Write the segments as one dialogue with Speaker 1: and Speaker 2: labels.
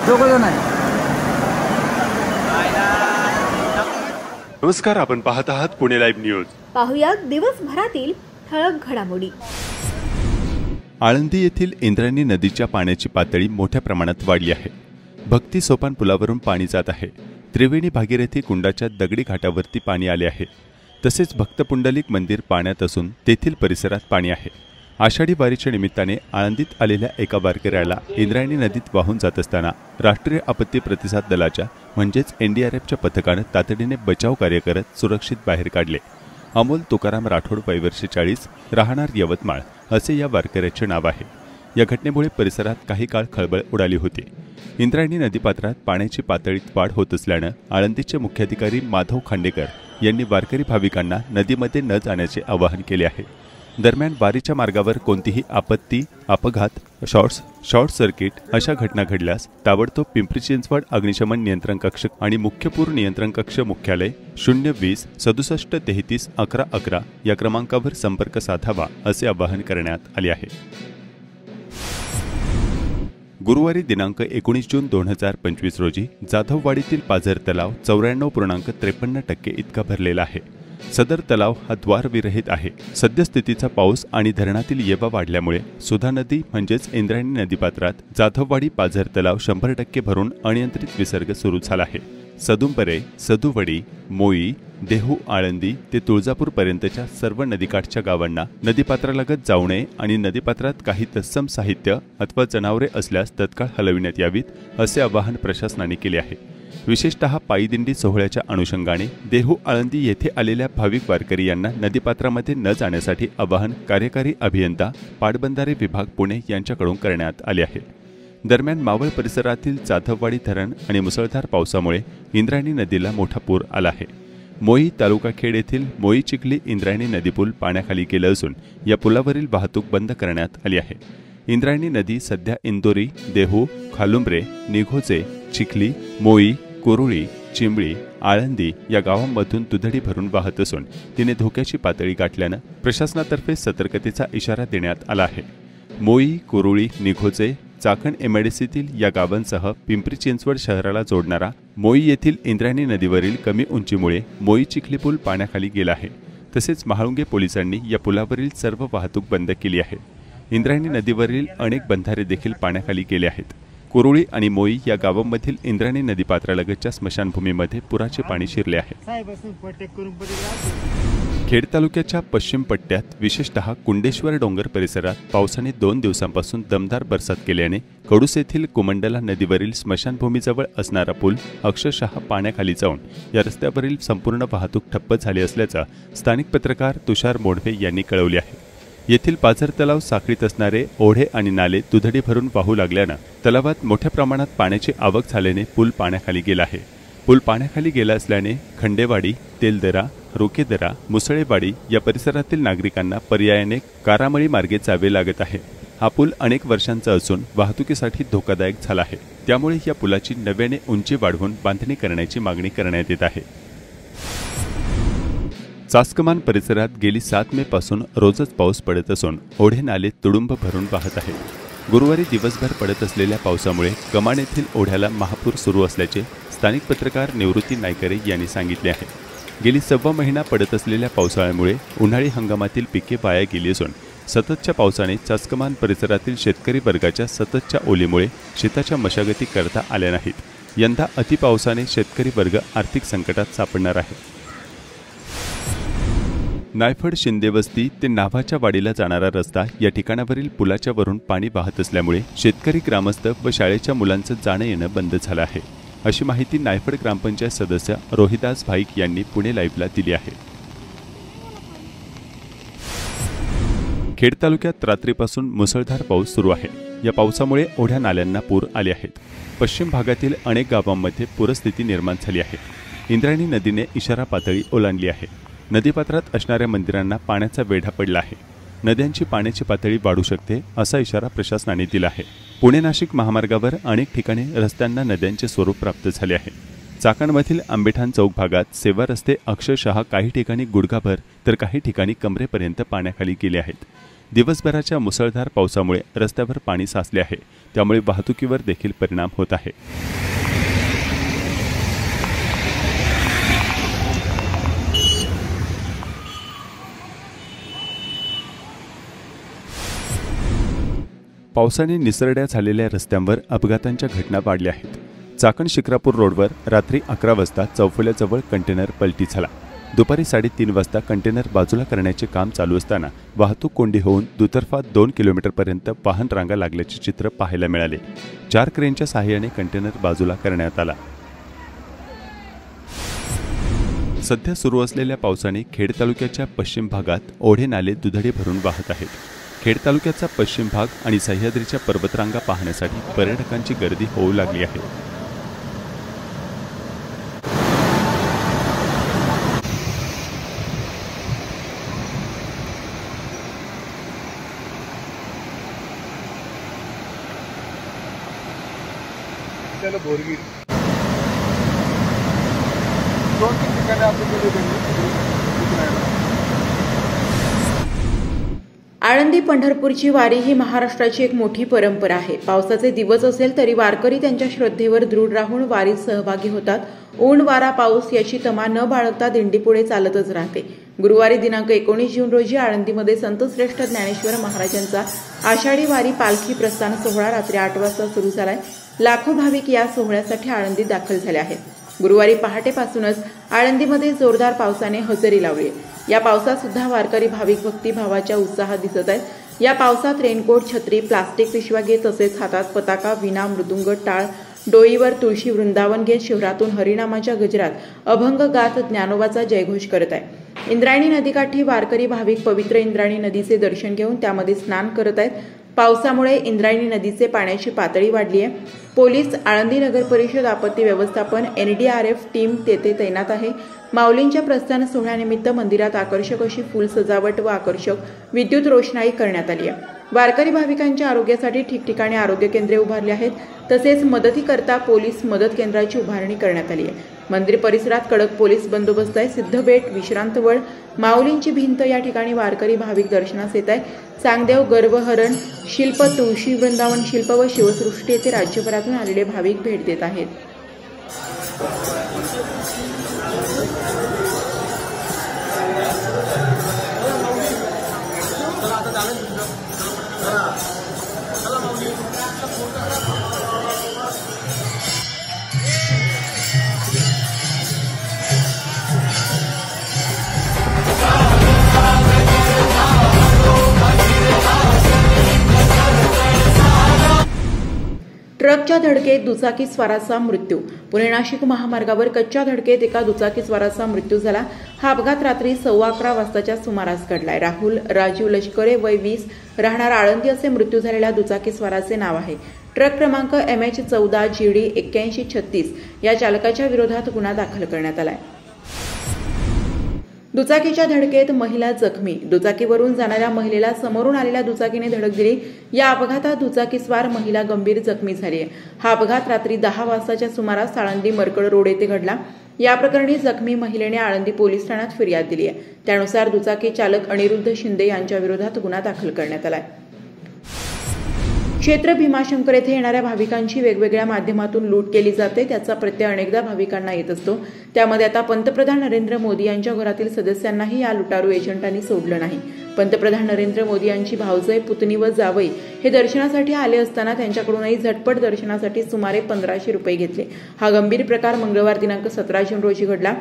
Speaker 1: दोघंजण आहे.
Speaker 2: नमस्कार, आपण पाहत आहात पुणे लाईव्ह न्यूज.
Speaker 3: पाहुयात दिवसभरातील ठळक घडामोडी.
Speaker 2: आळंदी येथील इंद्रायणी नदीच्या पाण्याची पातळी मोठ्या प्रमाणात वाढली आहे. भक्ती सोपान पुलावरून पाणी जात आहे. त्रिवेणी भागीरथी कुंडाच्या दगडी घाटावरती पाणी आले आहे. तसेच भक्त पुंडलिक मंदिर पाण्यात असून तेथील परिसरात पाणी आहे. आषाढी वारीच्या निमित्ताने आळंदीत आलेल्या एका वारकऱ्याला इंद्रायणी नदीत वाहून जात असताना राष्ट्रीय आपत्ती प्रतिसाद दलाच्या म्हणजेच NDRFच्या पथकाने तातडीने बचाव कार्य करत सुरक्षित बाहेर काढले. अमोल तुकाराम राठोड, वय वर्ष 40, राहणार यवतमाळ असे या वारकऱ्याचे नाव आहे. या घटनेमुळे परिसरात काही काळ खळबळ उडाली होती. इंद्रायणी नदीपात्रात पाण्याची पातळीत वाढ होत असल्याने आळंदीचे मुख्याधिकारी माधव खांडेकर यांनी वारकरी भाविकांना नदीमध्ये न जाण्याचे आवाहन केले आहे. दरम्यान वारीच्या मार्गावर कोणतीही आपत्ती, अपघात, शॉर्ट सर्किट अशा घटना घडल्यास ताबडतोब पिंपरी चिंचवड अग्निशमन नियंत्रण कक्ष आणि मुख्य पूर नियंत्रण कक्ष मुख्यालय 020 67 33 11 11 या क्रमांकावर संपर्क साधावा असे आवाहन करण्यात आले आहे. गुरुवारी दिनांक 19 जून 2025 रोजी जाधववाडीतील पाझर तलाव 94.53% इतका भरलेला आहे. सदर तलाव हा द्वारविरहित आहे. सद्यस्थितीचा पाऊस आणि धरणातील येवा वाढल्यामुळे सुधा नदी म्हणजेच इंद्रायणी नदीपात्रात जाधववाडी पाझर तलाव 100% भरून अनियंत्रित विसर्ग सुरू झाला आहे. सदुंपरे, सदुवडी, मोई, देहू, आळंदी ते तुळजापूर पर्यंतच्या सर्व नदीकाठच्या गावांना नदीपात्रालगत जाऊ नये आणि नदीपात्रात काही तत्सम साहित्य अथवा जनावरे असल्यास तत्काळ हलविण्यात यावीत असे आवाहन प्रशासनाने केले आहे. विशेषतः पायी दिंडी सोहळ्याच्या अनुषंगाने देहू, आळंदी येथे आलेल्या भाविक वारकरी यांना नदीपात्रामध्ये न जाण्यासाठी आवाहन कार्यकारी अभियंता, पाटबंधारे विभाग, पुणे यांच्याकडून करण्यात आले आहे. दरम्यान मावळ परिसरातील जाधववाडी धरण आणि मुसळधार पावसामुळे इंद्रायणी नदीला मोठा पूर आला आहे. मोई तालुका खेड येथील मोई चिखली इंद्रायणी नदीपूल पाण्याखाली गेला असून या पुलावरील वाहतूक बंद करण्यात आली आहे. इंद्रायणी नदी सध्या इंदोरी, देहू, खालुंब्रे, निघोजे, चिखली, मोई, कुरुळी, चिंबळी, आळंदी या गावांमधून दुधडी भरून वाहत असून तिने धोक्याची पातळी गाठल्यानं प्रशासनातर्फे सतर्कतेचा इशारा देण्यात आला आहे. मोई, कुरुळी, निघोजे, चाकण MIDCतील या गावांसह पिंपरी चिंचवड शहराला जोडणारा मोई येथील इंद्रायणी नदीवरील कमी उंचीमुळे मोई चिखली पूल पाण्याखाली गेला आहे. तसेच महाळुंगे पोलिसांनी या पुलावरील सर्व वाहतूक बंद केली आहे. इंद्रायणी नदीवरील अनेक बंधारे देखील पाण्याखाली गेले आहेत. कुरुळी आणि मोई या गावांमधील इंद्रायणी नदीपात्रालगतच्या स्मशानभूमीमध्ये पुराचे पाणी शिरले आहे. खेड तालुक्याच्या पश्चिम पट्ट्यात विशेषतः कुंडेश्वर डोंगर परिसरात पावसाने 2 दिवसांपासून दमदार बरसात केल्याने कडूस येथील कुमंडला नदीवरील स्मशानभूमीजवळ असणारा पूल अक्षरशः पाण्याखाली जाऊन या रस्त्यावरील संपूर्ण वाहतूक ठप्प झाली असल्याचं स्थानिक पत्रकार तुषार मोडवे यांनी कळवले आहे. येथील पाझर तलाव साखळीत असणारे ओढे आणि नाले दुधडी भरून वाहू लागल्यानं तलावात मोठ्या प्रमाणात पाण्याची आवक झाल्याने पूल पाण्याखाली गेला आहे. पूल पाण्याखाली गेला असल्याने खंडेवाडी, तेलदरा, रोकेदरा, मुसळेवाडी या परिसरातील नागरिकांना पर्यायाने कारामळी मार्गे जावे लागत आहे. हा पूल अनेक वर्षांचा असून वाहतुकीसाठी धोकादायक झाला आहे. त्यामुळे या पुलाची नव्याने उंची वाढवून बांधणी करण्याची मागणी करण्यात येत आहे. चासकमान परिसरात गेली 7 मे पासून रोजच पाऊस पडत असून ओढे नाले तुडुंब भरून वाहत आहेत. गुरुवारी दिवसभर पडत असलेल्या पावसामुळे कमान येथील ओढ्याला महापूर सुरू असल्याचे स्थानिक पत्रकार निवृत्ती नायकरे यांनी सांगितले आहे. गेली 1.25 महिना पडत असलेल्या पावसाळ्यामुळे उन्हाळी हंगामातील पिके वाया गेली असून सततच्या पावसाने चासकमान परिसरातील शेतकरी वर्गाच्या सततच्या ओलीमुळे शेताच्या मशागती करता आल्या नाहीत. यंदा अतिपावसाने शेतकरी वर्ग आर्थिक संकटात सापडणार आहे. नायफड शिंदेवस्ती ते नाभाच्या वाडीला जाणारा रस्ता या ठिकाणावरील पुलाच्या वरून पाणी वाहत असल्यामुळे शेतकरी, ग्रामस्थ व शाळेच्या मुलांचं जाणं येणं बंद झालं आहे, अशी माहिती नायफड ग्रामपंचायत सदस्य रोहिदास भाईक यांनी पुणे लाईव्हला दिली आहे. खेड तालुक्यात रात्रीपासून मुसळधार पाऊस सुरू आहे. या पावसामुळे ओढ्या नाल्यांना पूर आले आहेत. पश्चिम भागातील अनेक गावांमध्ये पूरस्थिती निर्माण झाली आहे. इंद्रायणी नदीने इशारा पातळी ओलांडली आहे. नदीपात्रात असणाऱ्या मंदिरांना पाण्याचा वेढा पडला आहे. नद्यांची पाण्याची पातळी वाढू शकते असा इशारा प्रशासनाने दिला आहे. पुणे नाशिक महामार्गावर अनेक ठिकाणी रस्त्यांना नद्यांचे स्वरूप प्राप्त झाले आहे. चाकणमधील आंबेठाण चौक भागात सेवा रस्ते अक्षरशः काही ठिकाणी गुडघाभर तर काही ठिकाणी कमरेपर्यंत पाण्याखाली गेले आहेत. दिवसभराच्या मुसळधार पावसामुळे रस्त्यावर पाणी साचले आहे, त्यामुळे वाहतुकीवर देखील परिणाम होत आहे। पावसाने निसरड्या झालेल्या रस्त्यांवर अपघातांच्या घटना वाढल्या आहेत। चाकण शिक्रापूर रोडवर रात्री 11 वाजता चौफुल्याजवळ कंटेनर पलटी झाला। दुपारी 3:30 वाजता कंटेनर बाजूला करण्याचे काम चालू असताना वाहतूक कोंडी होऊन दुतर्फा 2 किलोमीटरपर्यंत वाहन रांगा लागल्याचे चित्र पाहायला मिळाले। 4 क्रेनच्या सहाय्याने कंटेनर बाजूला करण्यात आला। सध्या सुरू असलेल्या पावसाने खेड तालुक्याच्या पश्चिम भागात ओढे नाले दुधडी भरून वाहत आहेत। खेड तालुक्याचा पश्चिम भाग आणि सह्याद्रीच्या पर्वतरांगा पाहण्यासाठी पर्यटकांची गर्दी होऊ लागली आहे।
Speaker 1: आळंदी पंढरपूरची वारी ही महाराष्ट्राची एक मोठी परंपरा आहे। पावसाचे दिवस असेल तरी वारकरी त्यांच्या श्रद्धेवर दृढ राहून वारीत सहभागी होतात। ऊन वारा पाऊस याची तमा न बाळगता दिंडीपुढे चालतच राहते। गुरुवारी दिनांक 19 जून रोजी आळंदीमध्ये संतश्रेष्ठ ज्ञानेश्वर महाराजांचा आषाढी वारी पालखी प्रस्थान सोहळा रात्री 8 वाजता सुरू झालाय। लाखो भाविक या सोहळ्यासाठी आळंदीत दाखल झाले आहेत। गुरुवारी पहाटेपासूनच आळंदीमध्ये जोरदार पावसाने हजेरी लावली। या पावसात सुद्धा वारकरी भाविक भक्तिभावाच्या उत्साहात दिसत आहेत। या पावसात रेनकोट, छत्री, प्लास्टिक पिशव्या घेत तसेच हातात पताका, विणा, मृदुंग, टाळ, डोईवर तुळशी वृंदावन घेत शहरातून हरिनामाच्या गजरात अभंग गात ज्ञानोबाचा जयघोष करत आहे। इंद्रायणी नदीकाठी वारकरी भाविक पवित्र इंद्रायणी नदीचे दर्शन घेऊन त्यामध्ये स्नान करत आहेत। पावसामुळे इंद्रायणी नदीचे पाण्याची पातळी वाढली आहे। पोलीस, आळंदी नगर परिषद आपत्ती व्यवस्थापन, NDRF टीम तेथे तैनात आहे। माऊलींच्या प्रस्थान सोहळ्यानिमित्त मंदिरात आकर्षक अशी फुल सजावट व आकर्षक विद्युत रोषणाई करण्यात आली आहे। वारकरी भाविकांच्या आरोग्यासाठी ठिकठिकाणी आरोग्य केंद्रे उभारली आहेत। तसेच मदतीकरता पोलीस मदत केंद्राची उभारणी करण्यात आली आहे। मंदिर परिसरात कडक पोलीस बंदोबस्त आहे। सिद्धबेट, विश्रांतवळ, माऊलींची भिंत या ठिकाणी वारकरी भाविक दर्शनास येत आहे। सांगदेव, गर्भहरण शिल्प, तुळशी वृंदावन शिल्प व शिवसृष्टी येथे राज्यभरातून आलेले भाविक भेट देत आहेत। ट्रकच्या धडकेत दुचाकी स्वाराचा मृत्यू। पुणे नाशिक महामार्गावर कच्च्या धडकेत एका दुचाकी स्वाराचा मृत्यू झाला। हा अपघात रात्री 11:15 वाजताच्या सुमारास घडलाय। राहुल राजीव लष्करे वय 20 राहणार आळंदी असे मृत्यू झालेल्या दुचाकी स्वाराचे नाव आहे। ट्रक क्रमांक MH14 GD 8136 या चालकाच्या विरोधात गुन्हा दाखल करण्यात आलाय। दुचाकीच्या धडकेत महिला जखमी। दुचाकीवरून जाणाऱ्या महिलेला समोरून आलेल्या दुचाकीने धडक दिली। या अपघातात दुचाकीस्वार महिला गंभीर जखमी झाली आहे। हा अपघात रात्री 10 वाजताच्या सुमारास आळंदी मरकड रोड येथे घडला। या प्रकरणी जखमी महिलेने आळंदी पोलीस ठाण्यात फिर्याद दिली आहे। त्यानुसार दुचाकी चालक अनिरुद्ध शिंदे यांच्या विरोधात गुन्हा दाखल करण्यात आलाय। क्षेत्र भीमाशंकर येथे येणाऱ्या भाविकांची वेगवेगळ्या माध्यमातून लूट केली जाते, त्याचा प्रत्यय अनेकदा भाविकांना येत असतो। त्यामध्ये आता पंतप्रधान नरेंद्र मोदी यांच्या घरातील सदस्यांनाही या लुटारू एजंटांनी सोडलं नाही। पंतप्रधान नरेंद्र मोदी यांची भावजय, पुतणी व जावई हे दर्शनासाठी आले असताना त्यांच्याकडूनही झटपट दर्शनासाठी सुमारे 1500 रुपये घेतले। हा गंभीर प्रकार मंगळवार दिनांक 17 जून रोजी घडला।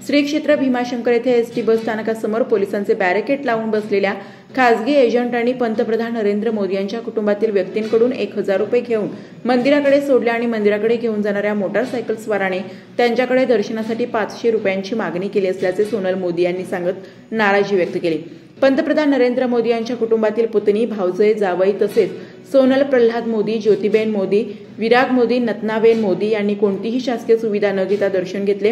Speaker 1: श्री क्षेत्र भीमाशंकर येथे ST बस स्थानकासमोर पोलिसांचे बॅरिकेड लावून बसलेल्या खासगी एजंटांनी पंतप्रधान नरेंद्र मोदी यांच्या कुटुंबातील व्यक्तींकडून 1000 रुपये घेऊन मंदिराकडे सोडले आणि मंदिराकडे घेऊन जाणाऱ्या मोटारसायकल स्वाराने त्यांच्याकडे दर्शनासाठी 500 रुपयांची मागणी केली असल्याचे सोनल मोदी यांनी सांगत नाराजी व्यक्त केली। पंतप्रधान नरेंद्र मोदी यांच्या कुटुंबातील पुतणी, भावजय, जावई तसेच सोनल प्रल्हाद मोदी, ज्योतिबेन मोदी, विराग मोदी, नतनाबेन मोदी यांनी कोणतीही शासकीय सुविधा न घेता दर्शन घेतले।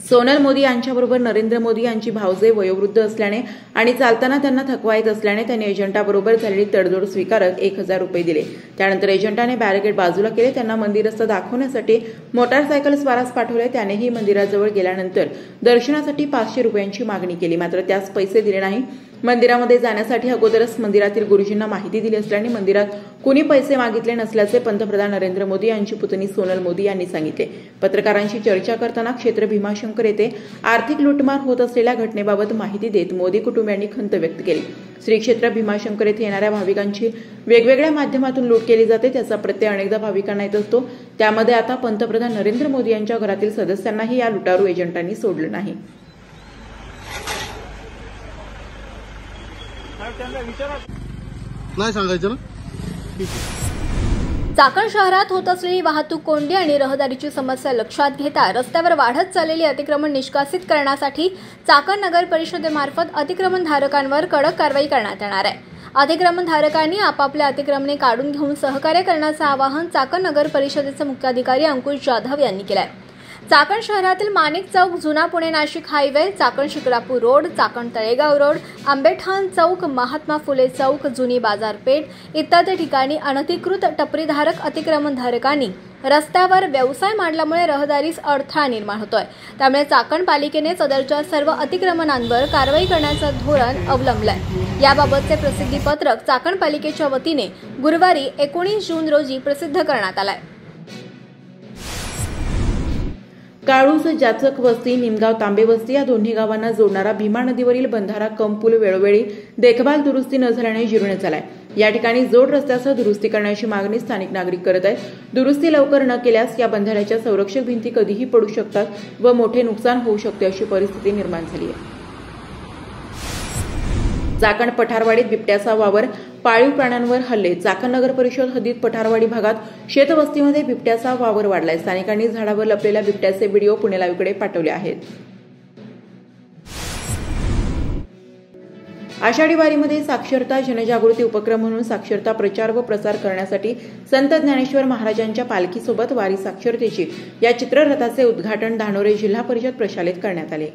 Speaker 1: सोनल मोदी यांच्याबरोबर नरेंद्र मोदी यांची भावजय वयोवृद्ध असल्याने आणि चालताना त्यांना थकवा येत असल्याने त्यांनी एजंटाबरोबर झालेली तडजोड स्वीकारत 1000 रुपये दिले। त्यानंतर एजंटाने बॅरिकेड बाजूला केले। त्यांना मंदिरस्थ दाखवण्यासाठी मोटारसायकल स्वारास पाठवले। त्यानेही मंदिराजवळ गेल्यानंतर दर्शनासाठी 500 रुपयांची मागणी केली, मात्र त्यास पैसे दिले नाही। मंदिरामध्ये जाण्यासाठी अगोदरच मंदिरातील गुरुजींना माहिती दिली असल्याने मंदिरात कुणी पैसे मागितले नसल्याचे पंतप्रधान नरेंद्र मोदी यांची पुतणी सोनल मोदी यांनी सांगितले। पत्रकारांशी चर्चा करताना क्षेत्र भीमाशंकर येथे आर्थिक लूटमार होत असलेल्या घटनेबाबत माहिती देत मोदी कुटुंबियांनी खंत व्यक्त केली। श्री क्षेत्र भीमाशंकर येथे येणाऱ्या भाविकांची वेगवेगळ्या माध्यमातून लूट केली जाते, त्याचा प्रत्यय अनेकदा भाविकांना येत असतो। त्यामध्ये आता पंतप्रधान नरेंद्र मोदी यांच्या घरातील सदस्यांनाही या लुटारू एजंटांनी सोडलं नाही।
Speaker 4: नाही सांगायचं ना।
Speaker 3: चाकण शहरात होत असलेली वाहतूक कोंडी आणि रहदारीची समस्या लक्षात घेता रस्त्यावर वाढत चाललेली अतिक्रमण निष्कासित करण्यासाठी चाकण नगर परिषदेमार्फत अतिक्रमणधारकांवर कडक कारवाई करण्यात येणार आहे। अतिक्रमणधारकांनी आपापल्या अतिक्रमणे काढून घेऊन सहकार्य करण्याचं आवाहन चाकण नगर परिषदेचे मुख्याधिकारी अंकुश जाधव यांनी केलं आहे। चाकण शहरातील माणिक चौक, जुना Pune Nashik highway, Chakan Shikrapur road, Chakan Talegaon road, Ambethan Chowk, Mahatma Phule Chowk, जुनी बाजारपेठ इत्यादी ठिकाणी अनधिकृत टपरीधारक अतिक्रमणधारकांनी रस्त्यावर व्यवसाय मांडल्यामुळे रहदारीस अडथळा निर्माण होतोय। त्यामुळे चाकण पालिकेने सदरच्या सर्व अतिक्रमणांवर कारवाई करण्याचं धोरण अवलंबलंय। याबाबतचे प्रसिद्धी पत्रक चाकण पालिकेच्या वतीने गुरुवारी 19 जून रोजी प्रसिद्ध करण्यात आलंय।
Speaker 1: काळूस, जाचक वस्ती, निमगाव तांबे वस्ती या दोन्ही गावांना जोडणारा भीमा नदीवरील बंधारा कम पूल वेळोवेळी देखभाल दुरुस्ती न झाल्याने जीर्णच झालाय। या ठिकाणी जोड रस्त्यासह दुरुस्ती करण्याची मागणी स्थानिक नागरिक करत आहेत। दुरुस्ती लवकर न केल्यास या बंधाऱ्याच्या संरक्षक भिंती कधीही पडू शकतात व मोठे नुकसान होऊ शकते अशी परिस्थिती निर्माण झाली आहे। चाकण पठारवाडीत बिबट्याचा वावर, पाळीव प्राण्यांवर हल्ले। चाकण नगर परिषद हद्दीत पठारवाडी भागात शेतवस्तीमध्ये बिबट्याचा वावर वाढलाय। स्थानिकांनी झाडावर लपलेल्या बिबट्याचे व्हिडिओ पुणे लाईव्हकडे पाठवले आहेत। आषाढी वारीमध्ये साक्षरता जनजागृती उपक्रम म्हणून साक्षरता प्रचार व प्रसार करण्यासाठी संत ज्ञानेश्वर महाराजांच्या पालखीसोबत वारी साक्षरतेची या चित्ररथाचे उद्घाटन धानोरे जिल्हा परिषद प्रशालेत करण्यात आले।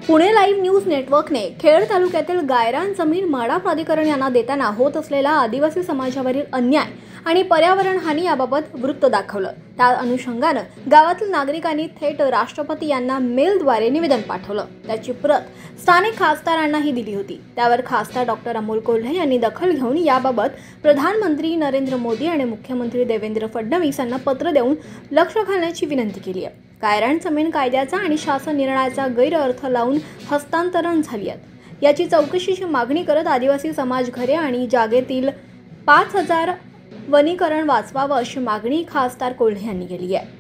Speaker 3: पुणे लाईव्ह न्यूज नेटवर्कने खेड तालुक्यातील गायरान जमीन माडा प्राधिकरण यांना देताना होत असलेला आदिवासी समाजावरील अन्याय आणि पर्यावरण हानी याबाबत वृत्त दाखवलं। त्या अनुषंगानं गावातील नागरिकांनी थेट राष्ट्रपती यांना मेलद्वारे निवेदन पाठवलं। त्याची प्रत स्थानिक खासदारांनाही दिली होती। त्यावर खासदार डॉक्टर अमोल कोल्हे यांनी दखल घेऊन याबाबत प्रधानमंत्री नरेंद्र मोदी आणि मुख्यमंत्री देवेंद्र फडणवीस यांना पत्र देऊन लक्ष घालण्याची विनंती केली आहे। गायरान जमीन कायद्याचा आणि शासन निर्णयाचा गैरअर्थ लावून हस्तांतरण झाली आहेत। याची चौकशीची मागणी करत आदिवासी समाज घरे आणि जागेतील 5000 वनीकरण वाचवावं अशी मागणी खासदार कोल्हे यांनी केली आहे।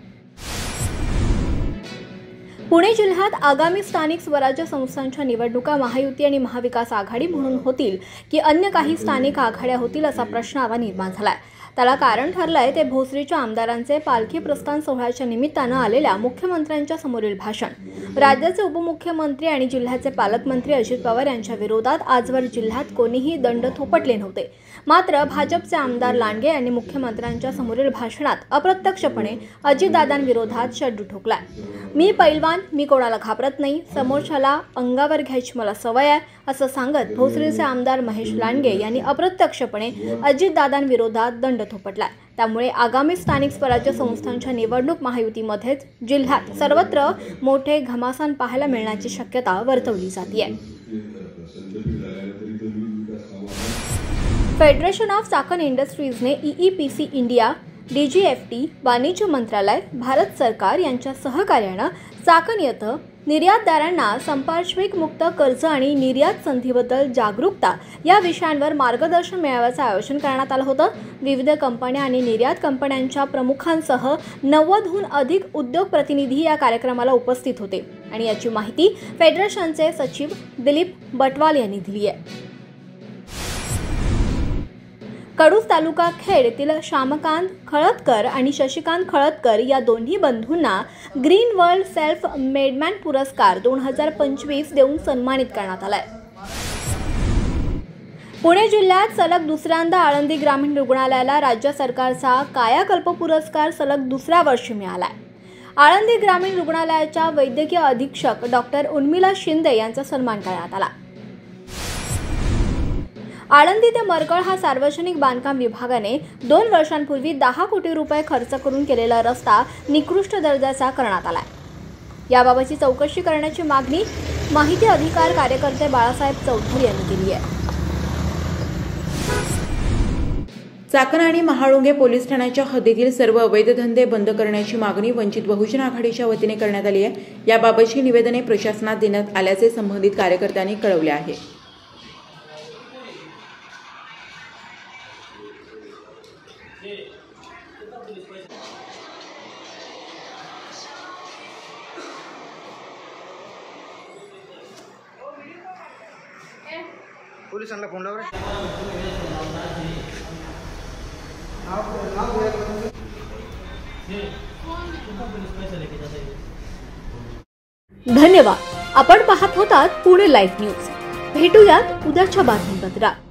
Speaker 3: पुणे जिल्ह्यात आगामी स्थानिक स्वराज्य संस्थांच्या निवडणुका महायुती आणि महाविकास आघाडी म्हणून होतील की अन्य काही स्थानिक आघाड्या होतील असा प्रश्न आता निर्माण झालाय। त्याला कारण ठरलंय ते भोसरीच्या आमदारांचे पालखी प्रस्थान सोहळ्याच्या निमित्तानं आलेल्या मुख्यमंत्र्यांच्या समोरील भाषण। राज्याचे उपमुख्यमंत्री आणि जिल्ह्याचे पालकमंत्री अजित पवार यांच्या विरोधात आजवर जिल्ह्यात कोणीही दंड थोपटले नव्हते। मात्र भाजपचे आमदार लांडगे यांनी मुख्यमंत्र्यांच्या समोरील भाषणात अप्रत्यक्षपणे अजितदादांविरोधात शड्डू ठोकलाय। मी पैलवान, मी कोणाला घाबरत नाही, समोरच्याला अंगावर घ्यायची मला सवय आहे असं सांगत भोसरीचे आमदार महेश लांडगे यांनी अप्रत्यक्षपणे अजितदादांविरोधात दंड थोपटलाय। त्यामुळे आगामी स्थानिक स्वराज्य संस्थांच्या निवडणूक महायुतीमध्येच जिल्ह्यात सर्वत्र मोठे घमासान पाहायला मिळण्याची शक्यता वर्तवली जाते। फेडरेशन ऑफ चाकण इंडस्ट्रीजने EEPC इंडिया, DGFT, वाणिज्य मंत्रालय, भारत सरकार यांच्या सहकार्यानं चाकण येथे निर्यातदारांना संपार्श्विक मुक्त कर्ज आणि निर्यात संधीबद्दल जागरूकता या विषयांवर मार्गदर्शन मेळाव्याचं आयोजन करण्यात आलं होतं। विविध कंपन्या आणि निर्यात कंपन्यांच्या प्रमुखांसह 90हून अधिक उद्योग प्रतिनिधी या कार्यक्रमाला उपस्थित होते आणि याची माहिती फेडरेशनचे सचिव दिलीप बटवाल यांनी दिली आहे। कडूस तालुका खेड येथील श्यामकांत खळदकर आणि शशिकांत खळदकर या दोन्ही बंधूंना ग्रीन वर्ल्ड सेल्फ मेडमॅन पुरस्कार 2025 देऊन सन्मानित करण्यात आलाय। पुणे जिल्ह्यात सलग दुसऱ्यांदा आळंदी ग्रामीण रुग्णालयाला राज्य सरकारचा कायाकल्प पुरस्कार सलग दुसऱ्या वर्षी मिळालाय। आळंदी ग्रामीण रुग्णालयाच्या वैद्यकीय अधीक्षक डॉक्टर उर्मिला शिंदे यांचा सन्मान करण्यात आला। आळंदी ते मरकळ हा सार्वजनिक बांधकाम विभागाने 2 वर्षांपूर्वी 10 कोटी रुपये खर्च करून केलेला रस्ता निकृष्ट दर्जाचा करण्यात आला। याबाबतची चौकशी करण्याची मागणी माहिती अधिकार कार्यकर्ते बाळासाहेब चौधरी यांनी दिली आहे।
Speaker 1: चाकण आणि महाळुंगे पोलीस ठाण्याच्या हद्दीतील सर्व अवैध धंदे बंद करण्याची मागणी वंचित बहुजन आघाडीच्या वतीने करण्यात आली आहे। याबाबतची निवेदने प्रशासनात देण्यात आल्याचे संबंधित कार्यकर्त्यांनी कळवले आहे।
Speaker 4: पोलिसांना फोन लाव रे।
Speaker 3: धन्यवाद। आपण पाहत होतात पुणे लाईव्ह न्यूज। भेटूयात उद्याच्या बातमीपत्रात।